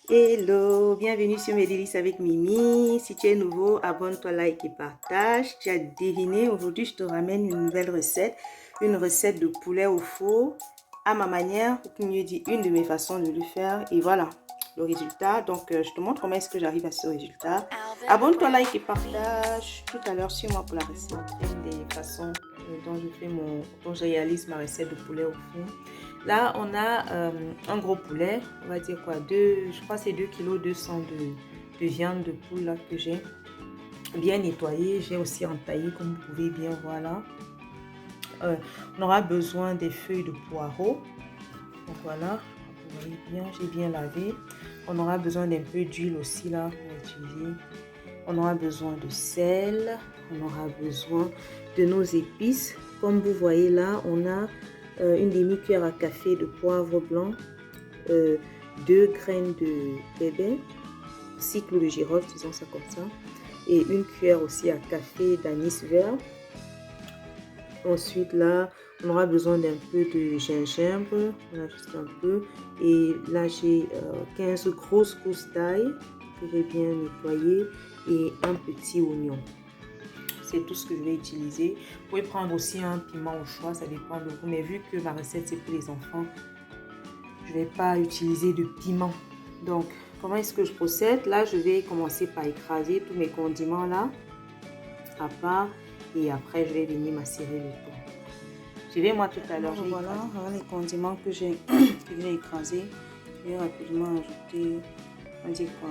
Hello, bienvenue sur Mes délices avec Mimi. Si tu es nouveau, abonne-toi, like et partage. Tu as deviné, aujourd'hui je te ramène une nouvelle recette. Une recette de poulet au four à ma manière, ou pour mieux dire, une de mes façons de le faire. Et voilà le résultat. Donc je te montre comment est-ce que j'arrive à ce résultat. Abonne-toi, like et partage. Tout à l'heure, suis-moi pour la recette. Une des façons dont je réalise ma recette de poulet au four. Là, on a un gros poulet, on va dire quoi, je crois que c'est 2,2 kg de viande de poule là, que j'ai bien nettoyé. J'ai aussi entaillé, comme vous pouvez bien voir là. On aura besoin des feuilles de poireaux. Donc voilà, vous voyez bien, j'ai bien lavé. On aura besoin d'un peu d'huile aussi là pour utiliser. On aura besoin de sel, on aura besoin de nos épices. Comme vous voyez là, on a une demi-cuillère à café de poivre blanc, 2 graines de bébé, 6 clous de girofle, disons ça comme ça, et une cuillère aussi à café d'anis vert. Ensuite là, on aura besoin d'un peu de gingembre, voilà, juste un peu. Et là j'ai 15 grosses gousses d'ail que j'ai bien nettoyées et un petit oignon. C'est tout ce que je vais utiliser. Vous pouvez prendre aussi un piment au choix, ça dépend de vous. Mais vu que ma recette c'est pour les enfants, je ne vais pas utiliser de piment. Donc, comment est-ce que je procède? Là, je vais commencer par écraser tous mes condiments là, à part. Et après, je vais venir macérer le tout. Je vais moi tout à l'heure. Voilà les condiments que j'ai écrasés. Je vais rapidement ajouter, on dit quoi,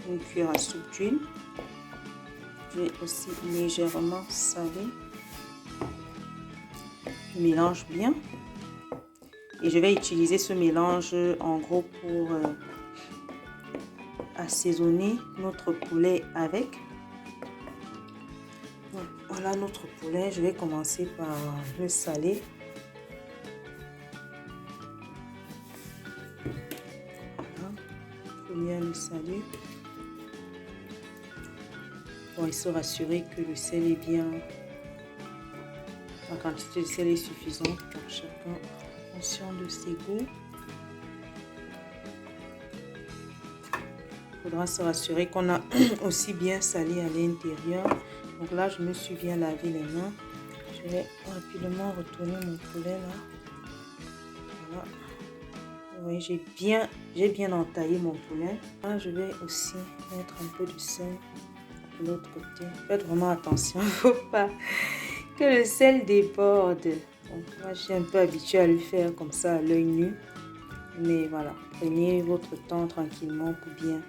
une cuillère à soupe d'huile. Je vais aussi légèrement saler. Je mélange bien. Et je vais utiliser ce mélange en gros pour assaisonner notre poulet avec. Donc, voilà notre poulet. Je vais commencer par le saler. Voilà. Il faut bien le saler. Bon, il faut rassurer que le sel est bien. La quantité de sel est suffisante pour chacun en fonction de ses goûts. Il faudra se rassurer qu'on a aussi bien salé à l'intérieur. Donc là, je me suis bien lavé les mains. Je vais rapidement retourner mon poulet là. Voilà. Vous voyez, j'ai bien entaillé mon poulet. Là, je vais aussi mettre un peu de sel de l'autre côté. Faites vraiment attention, il ne faut pas que le sel déborde. Donc moi, je suis un peu habituée à le faire comme ça à l'œil nu. Mais voilà, prenez votre temps tranquillement pour bien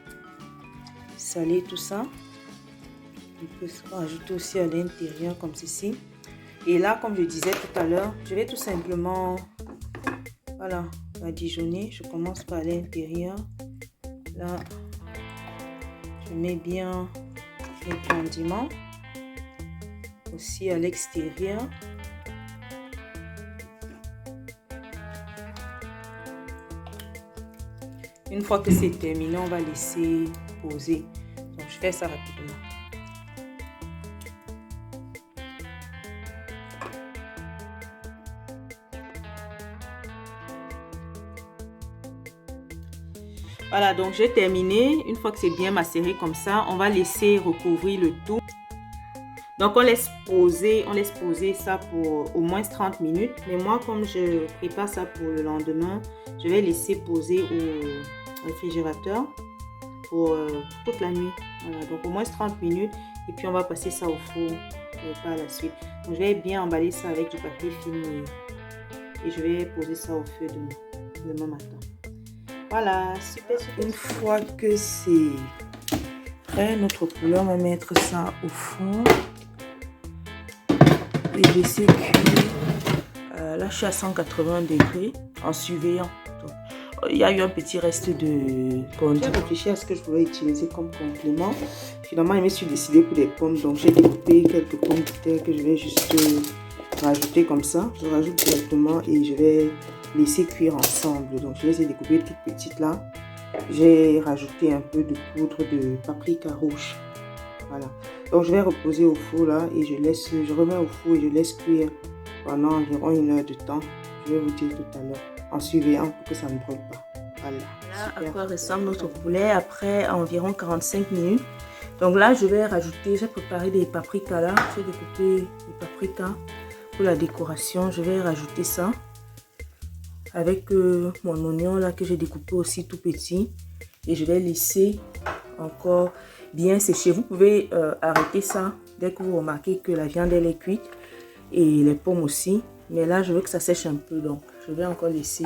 saler tout ça. On peut rajouter aussi à l'intérieur comme ceci. Et là, comme je disais tout à l'heure, je vais tout simplement, voilà, badigeonner. Je commence par l'intérieur. Là, je mets bien les condiments. Aussi à l'extérieur. Une fois que c'est terminé, on va laisser poser. Donc, je fais ça rapidement. Voilà, donc j'ai terminé. Une fois que c'est bien macéré comme ça, on va laisser recouvrir le tout. Donc, on laisse poser ça pour au moins 30 minutes. Mais moi, comme je prépare ça pour le lendemain, je vais laisser poser au réfrigérateur pour toute la nuit. Voilà, donc au moins 30 minutes. Et puis, on va passer ça au four par la suite. Donc, je vais bien emballer ça avec du papier film et je vais poser ça au feu demain matin. Voilà, super. Une fois que c'est prêt, notre poulet, on va mettre ça au four. Et laisser cuire. Là, je suis à 180 degrés en surveillant. Donc, il y a eu un petit reste de condiments. J'ai réfléchi à ce que je pouvais utiliser comme complément. Finalement, je me suis décidée pour des pommes. Donc, j'ai découpé quelques pommes de terre que je vais juste rajouter comme ça. Je rajoute directement et je vais laisser cuire ensemble. Donc, je les ai découpées toutes petites là. J'ai rajouté un peu de poudre de paprika rouge. Voilà. Donc, je vais reposer au four là et je remets au four et je laisse cuire pendant environ 1 heure de temps. Je vais vous dire tout à l'heure en surveillant pour que ça ne brûle pas. Voilà. À quoi ressemble notre poulet après environ 45 minutes. Donc là, je vais rajouter, j'ai préparé des paprikas là. J'ai découpé des paprikas pour la décoration. Je vais rajouter ça avec mon oignon là que j'ai découpé aussi tout petit. Et je vais laisser encore bien sécher. Vous pouvez arrêter ça dès que vous remarquez que la viande elle est cuite. Et les pommes aussi. Mais là, je veux que ça sèche un peu. Donc, je vais encore laisser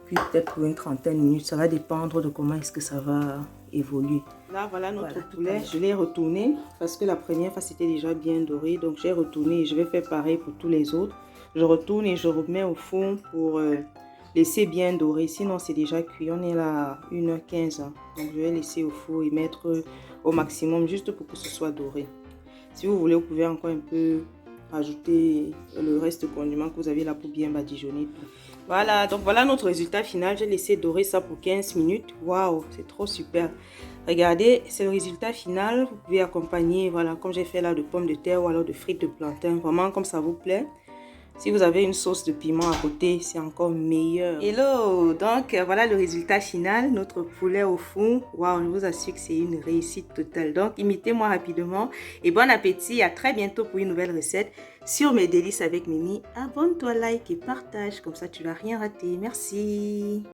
cuire peut-être pour une 30 minutes. Ça va dépendre de comment est-ce que ça va évoluer. Là, voilà notre poulet. Je l'ai retourné parce que la première fois, c'était déjà bien doré. Donc, j'ai retourné et je vais faire pareil pour tous les autres. Je retourne et je remets au four pour laisser bien dorer. Sinon, c'est déjà cuit. On est là à 1h15. Donc, je vais laisser au four et mettre au maximum juste pour que ce soit doré. Si vous voulez, vous pouvez encore un peu ajouter le reste de condiments que vous avez là pour bien badigeonner tout. Voilà, donc voilà notre résultat final. J'ai laissé dorer ça pour 15 minutes. Waouh, c'est trop super. Regardez, c'est le résultat final. Vous pouvez accompagner, voilà, comme j'ai fait là, de pommes de terre ou alors de frites de plantain. Vraiment comme ça vous plaît. Si vous avez une sauce de piment à côté, c'est encore meilleur. Hello! Donc, voilà le résultat final. Notre poulet au four. Waouh, je vous assure que c'est une réussite totale. Donc, imitez-moi rapidement. Et bon appétit. À très bientôt pour une nouvelle recette sur Mes Délices avec Mimi. Abonne-toi, like et partage. Comme ça, tu ne vas rien rater. Merci!